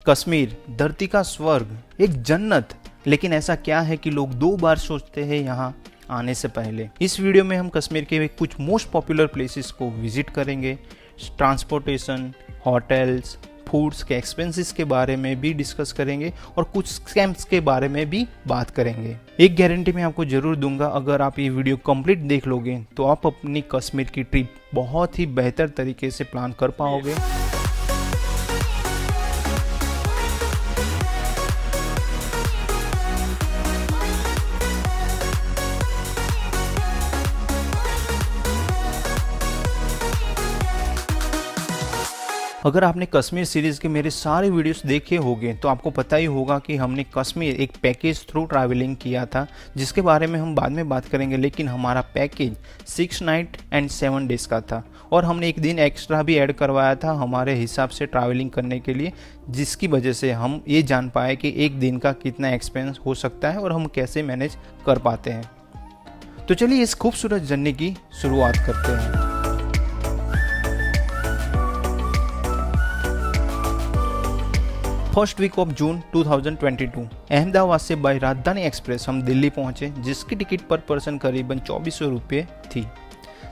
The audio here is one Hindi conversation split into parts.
कश्मीर धरती का स्वर्ग, एक जन्नत। लेकिन ऐसा क्या है कि लोग 2 बार सोचते हैं यहाँ आने से पहले। इस वीडियो में हम कश्मीर के कुछ मोस्ट पॉपुलर प्लेसेस को विजिट करेंगे, ट्रांसपोर्टेशन, होटल्स, फूड्स के एक्सपेंसेस के बारे में भी डिस्कस करेंगे और कुछ स्कैम्स के बारे में भी बात करेंगे। एक गारंटी मैं आपको जरूर दूंगा, अगर आप ये वीडियो कंप्लीट देख लोगे तो आप अपनी कश्मीर की ट्रिप बहुत ही बेहतर तरीके से प्लान कर पाओगे। अगर आपने कश्मीर सीरीज़ के मेरे सारे वीडियोस देखे होंगे तो आपको पता ही होगा कि हमने कश्मीर एक पैकेज थ्रू ट्रैवलिंग किया था, जिसके बारे में हम बाद में बात करेंगे। लेकिन हमारा पैकेज 6 नाइट एंड 7 डेज़ का था और हमने एक दिन एक्स्ट्रा भी ऐड करवाया था हमारे हिसाब से ट्रैवलिंग करने के लिए, जिसकी वजह से हम ये जान पाए कि एक दिन का कितना एक्सपेंस हो सकता है और हम कैसे मैनेज कर पाते हैं। तो चलिए इस खूबसूरत जर्नी की शुरुआत करते हैं। First week of June 2022 Ahmedabad से बाय राजधानी एक्सप्रेस हम दिल्ली पहुंचे, जिसकी टिकट पर पर्सन करीबन 2400 रुपये थी।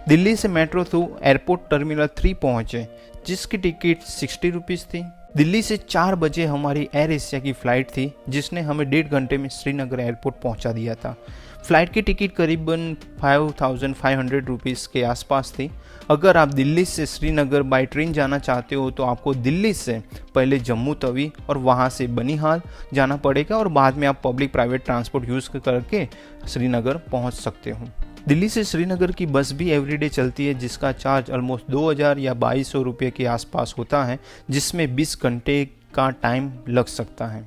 दिल्ली से मेट्रो थ्रू एयरपोर्ट टर्मिनल 3 पहुंचे, जिसकी टिकट 60 रुपीज़ थी। दिल्ली से 4 बजे हमारी एयर एशिया की फ़्लाइट थी, जिसने हमें 1.5 घंटे में श्रीनगर एयरपोर्ट पहुंचा दिया था। फ़्लाइट की टिकट करीबन 5500 रुपीज़ के आसपास थी। अगर आप दिल्ली से श्रीनगर बाय ट्रेन जाना चाहते हो तो आपको दिल्ली से पहले जम्मू तवी और वहां से बनिहाल जाना पड़ेगा और बाद में आप पब्लिक प्राइवेट ट्रांसपोर्ट यूज़ करके श्रीनगर पहुंच सकते हो। दिल्ली से श्रीनगर की बस भी एवरीडे चलती है, जिसका चार्ज ऑलमोस्ट 2000 या 2200 रुपये के आसपास होता है, जिसमें 20 घंटे का टाइम लग सकता है।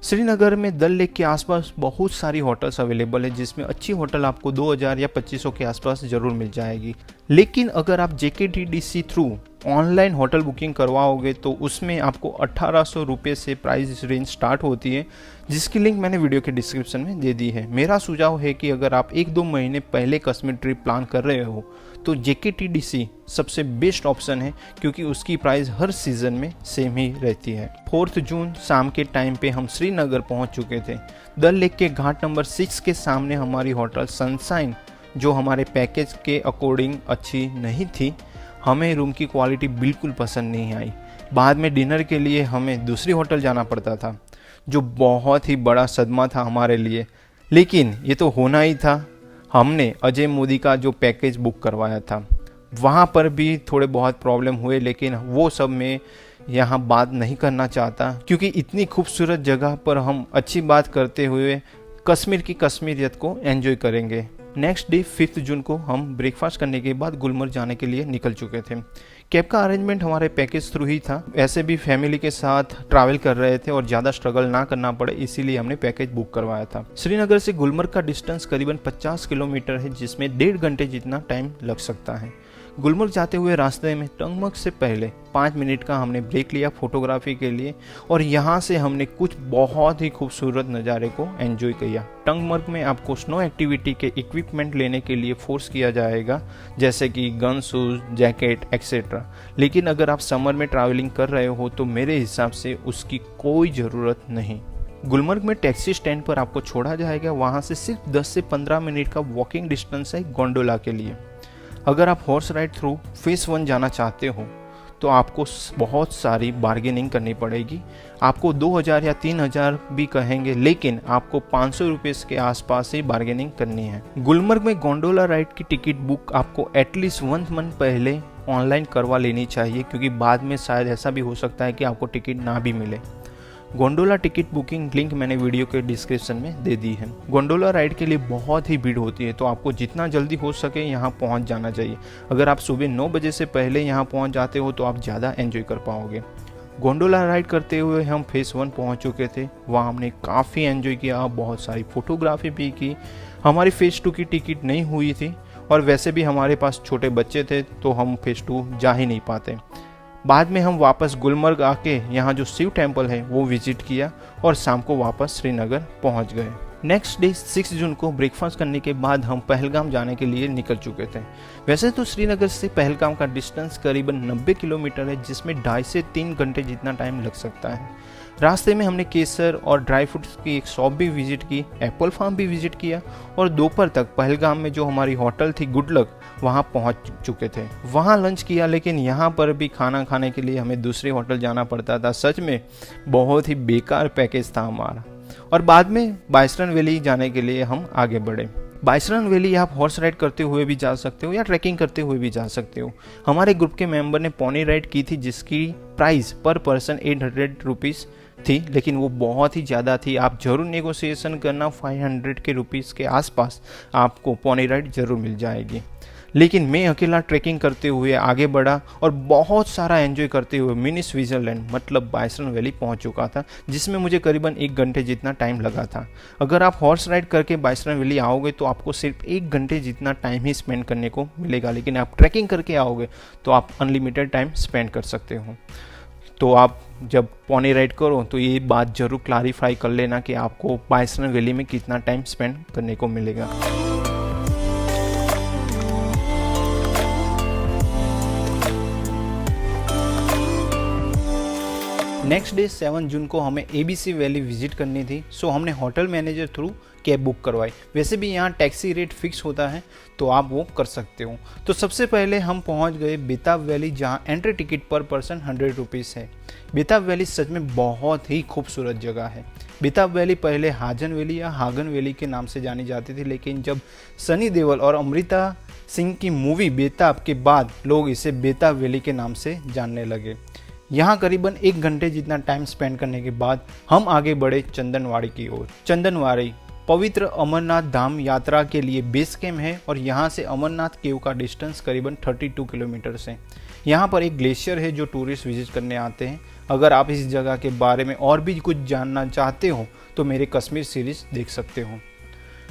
श्रीनगर में डल लेक के आसपास बहुत सारी होटल्स अवेलेबल है, जिसमें अच्छी होटल आपको 2000 या 2500 के आसपास ज़रूर मिल जाएगी। लेकिन अगर आप JKTDC through online hotel booking करवाओगे तो उसमें आपको 1800 रुपये से प्राइस रेंज स्टार्ट होती है, जिसकी लिंक मैंने वीडियो के डिस्क्रिप्शन में दे दी है। मेरा सुझाव है कि अगर आप 1-2 महीने पहले कश्मीर ट्रिप प्लान कर रहे हो तो JKTDC सबसे बेस्ट ऑप्शन है, क्योंकि उसकी प्राइस हर सीज़न में सेम ही रहती है। 4 जून शाम के टाइम पे हम श्रीनगर पहुंच चुके थे। डल लेक के घाट नंबर 6 के सामने हमारी होटल सनशाइन, जो हमारे पैकेज के अकॉर्डिंग अच्छी नहीं थी, हमें रूम की क्वालिटी बिल्कुल पसंद नहीं आई। बाद में डिनर के लिए हमें दूसरी होटल जाना पड़ता था, जो बहुत ही बड़ा सदमा था हमारे लिए। लेकिन ये तो होना ही था, हमने अजय मोदी का जो पैकेज बुक करवाया था वहाँ पर भी थोड़े बहुत प्रॉब्लम हुए, लेकिन वो सब मैं यहाँ बात नहीं करना चाहता, क्योंकि इतनी खूबसूरत जगह पर हम अच्छी बात करते हुए कश्मीर की कश्मीरियत को एंजॉय करेंगे। नेक्स्ट डे 5 जून को हम ब्रेकफास्ट करने के बाद गुलमर्ग जाने के लिए निकल चुके थे। कैब का अरेंजमेंट हमारे पैकेज थ्रू ही था, ऐसे भी फैमिली के साथ ट्रैवल कर रहे थे और ज़्यादा स्ट्रगल ना करना पड़े, इसीलिए हमने पैकेज बुक करवाया था। श्रीनगर से गुलमर्ग का डिस्टेंस करीबन 50 किलोमीटर है, जिसमें 1.5 घंटे जितना टाइम लग सकता है। गुलमर्ग जाते हुए रास्ते में टंगमर्ग से पहले 5 मिनट का हमने ब्रेक लिया फोटोग्राफी के लिए, और यहाँ से हमने कुछ बहुत ही खूबसूरत नज़ारे को एंजॉय किया। टंगमर्ग में आपको स्नो एक्टिविटी के इक्विपमेंट लेने के लिए फोर्स किया जाएगा, जैसे कि गन, शूज़, जैकेट एक्सेट्रा। लेकिन अगर आप समर में ट्रैवलिंग कर रहे हो तो मेरे हिसाब से उसकी कोई ज़रूरत नहीं। गुलमर्ग में टैक्सी स्टैंड पर आपको छोड़ा जाएगा, वहाँ से सिर्फ 10 से 15 मिनट का वॉकिंग डिस्टेंस है गोंडोला के लिए। अगर आप हॉर्स राइड थ्रू फेस 1 जाना चाहते हो तो आपको बहुत सारी बार्गेनिंग करनी पड़ेगी। आपको 2000 या 3000 भी कहेंगे, लेकिन आपको 500 रुपये के आसपास ही बार्गेनिंग करनी है। गुलमर्ग में गोंडोला राइड की टिकट बुक आपको एटलीस्ट 1 मंथ पहले ऑनलाइन करवा लेनी चाहिए, क्योंकि बाद में शायद ऐसा भी हो सकता है कि आपको टिकट ना भी मिले। गोंडोला टिकट बुकिंग लिंक मैंने वीडियो के डिस्क्रिप्शन में दे दी है। गोंडोला राइड के लिए बहुत ही भीड़ होती है, तो आपको जितना जल्दी हो सके यहाँ पहुँच जाना चाहिए। अगर आप सुबह 9 बजे से पहले यहाँ पहुँच जाते हो तो आप ज़्यादा एंजॉय कर पाओगे। गोंडोला राइड करते हुए हम फेस 1 पहुँच चुके थे, वहाँ हमने काफ़ी एंजॉय किया, बहुत सारी फोटोग्राफी भी की। हमारी फेस 2 की टिकट नहीं हुई थी, और वैसे भी हमारे पास छोटे बच्चे थे तो हम फेस 2 जा ही नहीं पाते। बाद में हम वापस गुलमर्ग आके यहाँ जो शिव टेम्पल है वो विजिट किया और शाम को वापस श्रीनगर पहुँच गए। नेक्स्ट डे 6 जून को ब्रेकफास्ट करने के बाद हम पहलगाम जाने के लिए निकल चुके थे। वैसे तो श्रीनगर से पहलगाम का डिस्टेंस करीबन 90 किलोमीटर है, जिसमें 2.5 से 3 घंटे जितना टाइम लग सकता है। रास्ते में हमने केसर और ड्राई फ्रूट्स की एक शॉप भी विजिट की, एप्पल फार्म भी विजिट किया और दोपहर तक पहलगाम में जो हमारी होटल थी गुड लक, वहाँ पहुँच चुके थे। वहाँ लंच किया, लेकिन यहाँ पर भी खाना खाने के लिए हमें दूसरी होटल जाना पड़ता था। सच में बहुत ही बेकार पैकेज था हमारा। और बाद में बाइसरन वैली जाने के लिए हम आगे बढ़े। बाइसरन वैली आप हॉर्स राइड करते हुए भी जा सकते हो या ट्रैकिंग करते हुए भी जा सकते हो। हमारे ग्रुप के मेंबर ने पोनी राइड की थी जिसकी प्राइस पर पर्सन 800 रुपीज़ थी, लेकिन वो बहुत ही ज़्यादा थी। आप जरूर नेगोशिएशन करना, 500 के रुपीज़ के आसपास आपको पोनी राइड ज़रूर मिल जाएगी। लेकिन मैं अकेला ट्रैकिंग करते हुए आगे बढ़ा और बहुत सारा एंजॉय करते हुए मिनी स्विट्ज़रलैंड मतलब बाइसरन वैली पहुंच चुका था, जिसमें मुझे करीबन 1 घंटे जितना टाइम लगा था। अगर आप हॉर्स राइड करके बाइसरन वैली आओगे तो आपको सिर्फ 1 घंटे जितना टाइम ही स्पेंड करने को मिलेगा, लेकिन आप ट्रैकिंग करके आओगे तो आप अनलिमिटेड टाइम स्पेंड कर सकते हो। तो आप जब पोनी राइड करो तो ये बात ज़रूर क्लैरिफाई कर लेना कि आपको बाइसरन वैली में कितना टाइम स्पेंड करने को मिलेगा। नेक्स्ट डे 7 जून को हमें ABC वैली विजिट करनी थी, सो हमने hotel manager through cab book करवाई। वैसे भी यहाँ टैक्सी रेट फिक्स होता है तो आप वो कर सकते हो। तो सबसे पहले हम पहुँच गए बेताब वैली, जहाँ एंट्री टिकट पर पर्सन 100 रुपीज़ है। बेताब वैली सच में बहुत ही खूबसूरत जगह है। बेताब वैली पहले हाजन वैली या हागन वैली के नाम से जानी जाती थी, लेकिन जब सनी देओल और अमृता सिंह की मूवी बेताब के बाद लोग इसे बेताब वैली के नाम से जानने लगे। यहाँ करीबन 1 घंटे जितना टाइम स्पेंड करने के बाद हम आगे बढ़े चंदनवाड़ी की ओर। चंदनवाड़ी पवित्र अमरनाथ धाम यात्रा के लिए बेस कैम्प है और यहाँ से अमरनाथ केव का डिस्टेंस करीबन 32 किलोमीटर है। यहाँ पर एक ग्लेशियर है जो टूरिस्ट विजिट करने आते हैं। अगर आप इस जगह के बारे में और भी कुछ जानना चाहते हो तो मेरे कश्मीर सीरीज देख सकते हो।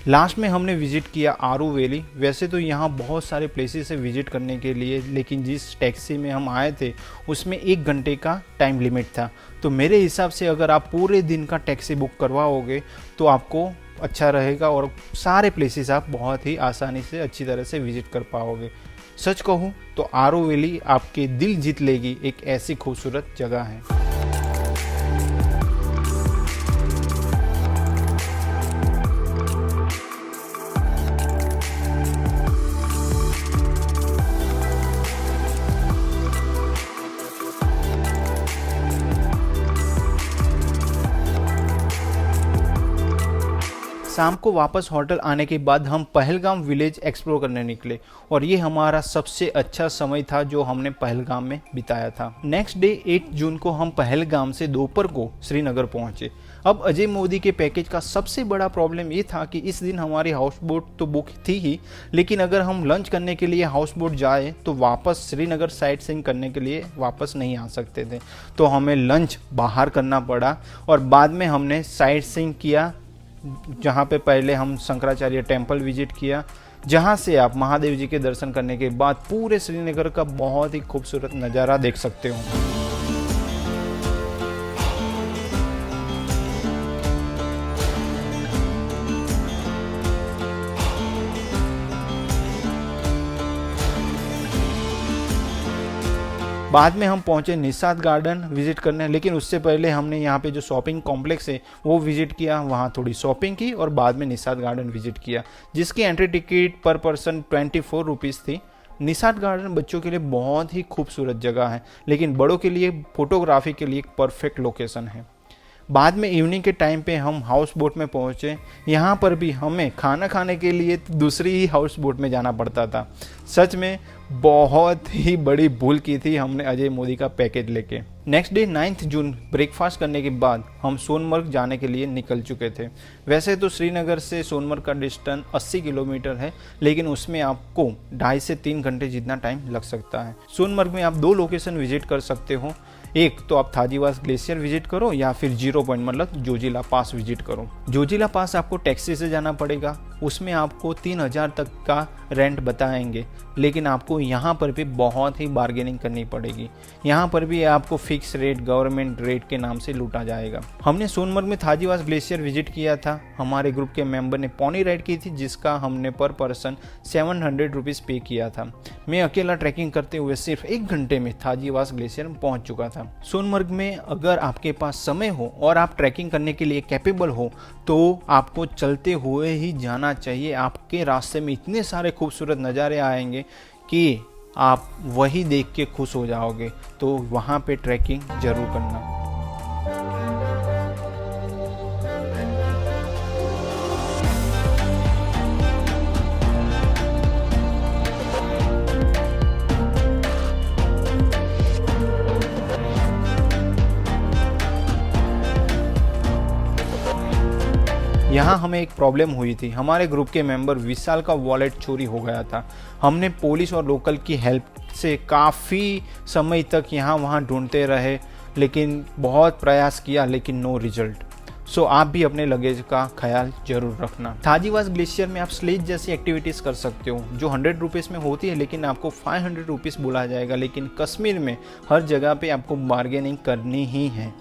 लास्ट में हमने विजिट किया आरू वैली। वैसे तो यहाँ बहुत सारे प्लेसेस है विजिट करने के लिए, लेकिन जिस टैक्सी में हम आए थे उसमें 1 घंटे का टाइम लिमिट था। तो मेरे हिसाब से अगर आप पूरे दिन का टैक्सी बुक करवाओगे तो आपको अच्छा रहेगा और सारे प्लेसेस आप बहुत ही आसानी से अच्छी तरह से विजिट कर पाओगे। सच कहूँ तो आरू वैली आपके दिल जीत लेगी, एक ऐसी खूबसूरत जगह है। शाम को वापस होटल आने के बाद हम पहलगाम विलेज एक्सप्लोर करने निकले और ये हमारा सबसे अच्छा समय था जो हमने पहलगाम में बिताया था। नेक्स्ट डे 8 जून को हम पहलगाम से दोपहर को श्रीनगर पहुंचे। अब अजय मोदी के पैकेज का सबसे बड़ा प्रॉब्लम ये था कि इस दिन हमारी हाउस बोट तो बुक थी ही, लेकिन अगर हम लंच करने के लिए हाउस बोट जाए तो वापस श्रीनगर साइट सीइंग करने के लिए वापस नहीं आ सकते थे। तो हमें लंच बाहर करना पड़ा और बाद में हमने साइट सीइंग किया, जहाँ पे पहले हम शंकराचार्य टेम्पल विजिट किया, जहाँ से आप महादेव जी के दर्शन करने के बाद पूरे श्रीनगर का बहुत ही खूबसूरत नज़ारा देख सकते हो। बाद में हम पहुंचे निषाद गार्डन विजिट करने, लेकिन उससे पहले हमने यहाँ पे जो शॉपिंग कॉम्प्लेक्स है वो विजिट किया, वहाँ थोड़ी शॉपिंग की और बाद में निषाद गार्डन विजिट किया, जिसकी एंट्री टिकट पर पर्सन 24 रुपीज़ थी। निषाद गार्डन बच्चों के लिए बहुत ही खूबसूरत जगह है, लेकिन बड़ों के लिए फोटोग्राफी के लिए एक परफेक्ट लोकेशन है। बाद में इवनिंग के टाइम पे हम हाउस बोट में पहुँचे। यहाँ पर भी हमें खाना खाने के लिए दूसरी ही हाउस बोट में जाना पड़ता था। सच में बहुत ही बड़ी भूल की थी हमने अजय मोदी का पैकेज लेके। नेक्स्ट डे 9 जून ब्रेकफास्ट करने के बाद हम सोनमर्ग जाने के लिए निकल चुके थे। वैसे तो श्रीनगर से सोनमर्ग का डिस्टेंस 80 किलोमीटर है, लेकिन उसमें आपको 2.5 से 3 घंटे जितना टाइम लग सकता है। सोनमर्ग में आप 2 लोकेशन विजिट कर सकते हो। एक तो आप थाजीवास ग्लेशियर विजिट करो या फिर 0 पॉइंट मतलब जोजिला पास विजिट करो। जोजिला पास आपको टैक्सी से जाना पड़ेगा, उसमें आपको 3000 तक का रेंट बताएंगे, लेकिन आपको यहाँ पर भी बहुत ही बार्गेनिंग करनी पड़ेगी। यहाँ पर भी आपको फिक्स रेट गवर्नमेंट रेट के नाम से लूटा जाएगा। हमने सोनमर्ग में थाजीवास ग्लेशियर विजिट किया था। हमारे ग्रुप के मेंबर ने पोनी राइड की थी, जिसका हमने पर पर्सन 700 रुपीज़ पे किया था। मैं अकेला ट्रैकिंग करते हुए सिर्फ 1 घंटे में थाजीवास ग्लेशियर पहुँच चुका था। सोनमर्ग में अगर आपके पास समय हो और आप ट्रैकिंग करने के लिए कैपेबल हो तो आपको चलते हुए ही जाना चाहिए। आपके रास्ते में इतने सारे खूबसूरत नज़ारे आएंगे कि आप वही देख के खुश हो जाओगे। तो वहाँ पे ट्रैकिंग ज़रूर करना। यहाँ हमें एक प्रॉब्लम हुई थी। हमारे ग्रुप के मेंबर विशाल का वॉलेट चोरी हो गया था। हमने पुलिस और लोकल की हेल्प से काफ़ी समय तक यहाँ वहाँ ढूंढते रहे, लेकिन बहुत प्रयास किया लेकिन नो रिजल्ट। सो आप भी अपने लगेज का ख्याल जरूर रखना। थाजीवास ग्लेशियर में आप स्लेज जैसी एक्टिविटीज़ कर सकते हो जो 100 रुपीज़ में होती है, लेकिन आपको 500 रुपीज़ बोला जाएगा। लेकिन कश्मीर में हर जगह पे आपको बार्गेनिंग करनी ही है।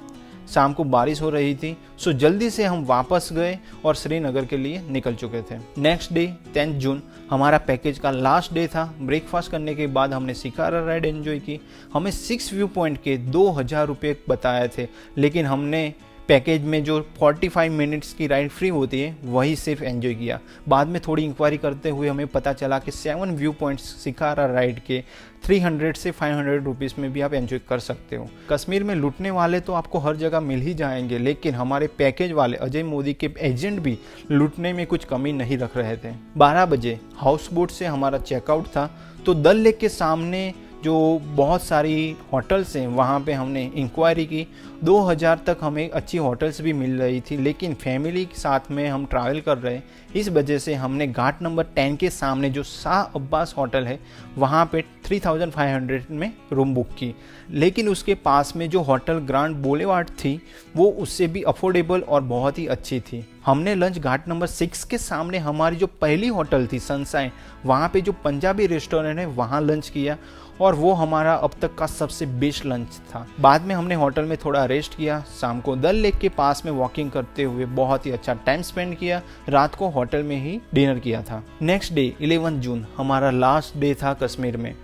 शाम को बारिश हो रही थी, सो जल्दी से हम वापस गए और श्रीनगर के लिए निकल चुके थे। नेक्स्ट डे 10 जून हमारा पैकेज का लास्ट डे था। ब्रेकफास्ट करने के बाद हमने शिकारा राइड एंजॉय की। हमें 6 व्यू पॉइंट के 2000 रुपये बताए थे, लेकिन हमने पैकेज में जो 45 मिनट्स की राइड फ्री होती है वही सिर्फ एंजॉय किया। बाद में थोड़ी इंक्वायरी करते हुए हमें पता चला कि 7 व्यू पॉइंट्स शिकारा राइड के 300 से 500 रुपीज़ में भी आप एंजॉय कर सकते हो। कश्मीर में लूटने वाले तो आपको हर जगह मिल ही जाएंगे, लेकिन हमारे पैकेज वाले अजय मोदी के एजेंट भी लूटने में कुछ कमी नहीं रख रहे थे। 12 बजे हाउस बोट से हमारा चेकआउट था, तो डल लेक के सामने जो बहुत सारी होटल्स हैं वहाँ पे हमने इंक्वायरी की। 2000 तक हमें अच्छी होटल्स भी मिल रही थी, लेकिन फैमिली के साथ में हम ट्रैवल कर रहे, इस वजह से हमने घाट नंबर 10 के सामने जो शाह अब्बास होटल है वहाँ पे 3500 में रूम बुक की। लेकिन उसके पास में जो होटल ग्रांड बोलेवार्ड थी वो उससे भी अफोर्डेबल और बहुत ही अच्छी थी। हमने लंच घाट नंबर 6 के सामने हमारी जो पहली होटल थी सनशाइन, वहाँ पे जो पंजाबी रेस्टोरेंट है वहाँ लंच किया और वो हमारा अब तक का सबसे बेस्ट लंच था। बाद में हमने होटल में थोड़ा रेस्ट किया। शाम को डल लेक के पास में वॉकिंग करते हुए बहुत ही अच्छा टाइम स्पेंड किया। रात को होटल में ही डिनर किया था। नेक्स्ट डे 11 जून हमारा लास्ट डे था कश्मीर में।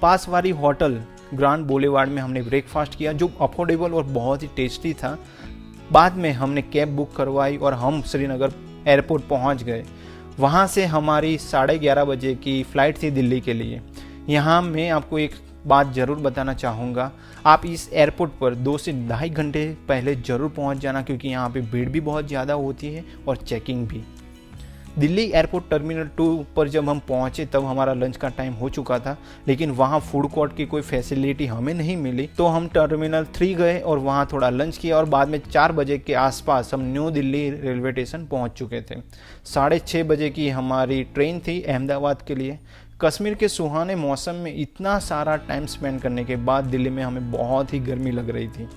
पास वाली होटल ग्रांड बोलेवार्ड में हमने ब्रेकफास्ट किया जो अफोर्डेबल और बहुत ही टेस्टी था। बाद में हमने कैब बुक करवाई और हम श्रीनगर एयरपोर्ट पहुंच गए। वहां से हमारी 11:30 बजे की फ़्लाइट थी दिल्ली के लिए। यहाँ मैं आपको एक बात ज़रूर बताना चाहूँगा, आप इस एयरपोर्ट पर 2 से 2.5 घंटे पहले ज़रूर पहुँच जाना, क्योंकि यहाँ पे भीड़ भी बहुत ज़्यादा होती है और चेकिंग भी। दिल्ली एयरपोर्ट टर्मिनल 2 पर जब हम पहुंचे तब हमारा लंच का टाइम हो चुका था, लेकिन वहां फूड कोर्ट की कोई फैसिलिटी हमें नहीं मिली। तो हम टर्मिनल 3 गए और वहां थोड़ा लंच किया और बाद में 4 बजे के आसपास हम न्यू दिल्ली रेलवे स्टेशन पहुंच चुके थे। 6:30 बजे की हमारी ट्रेन थी अहमदाबाद के लिए। कश्मीर के सुहाने मौसम में इतना सारा टाइम स्पेंड करने के बाद दिल्ली में हमें बहुत ही गर्मी लग रही थी।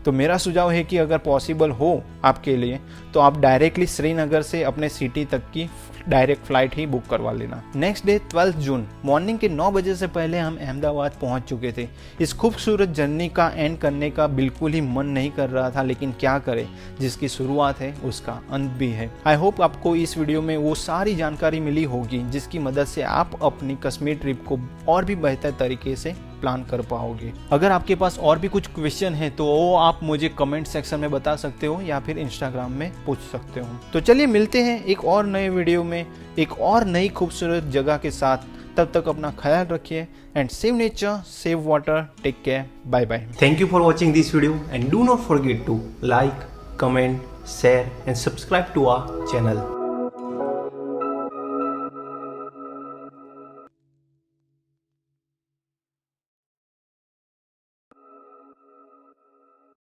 तो मेरा सुझाव है कि अगर पॉसिबल हो आपके लिए तो आप डायरेक्टली श्रीनगर से अपने सिटी तक की डायरेक्ट फ्लाइट ही बुक करवा लेना। नेक्स्ट डे 12 जून मॉर्निंग के 9 बजे से पहले हम अहमदाबाद पहुंच चुके थे। इस खूबसूरत जर्नी का एंड करने का बिल्कुल ही मन नहीं कर रहा था, लेकिन क्या करें, जिसकी शुरुआत है उसका अंत भी है। आई होप आपको इस वीडियो में वो सारी जानकारी मिली होगी जिसकी मदद से आप अपनी कश्मीर ट्रिप को और भी बेहतर तरीके से प्लान कर पाओगे। अगर आपके पास और भी कुछ क्वेश्चन है तो वो आप मुझे कमेंट सेक्शन में बता सकते हो या फिर इंस्टाग्राम में पूछ सकते हो। तो चलिए मिलते हैं एक और नए वीडियो में एक और नई खूबसूरत जगह के साथ। तब तक अपना ख्याल रखिए and save nature, save water, take care, bye bye. Thank you for watching this video and do not forget to like, comment, share and subscribe to our channel.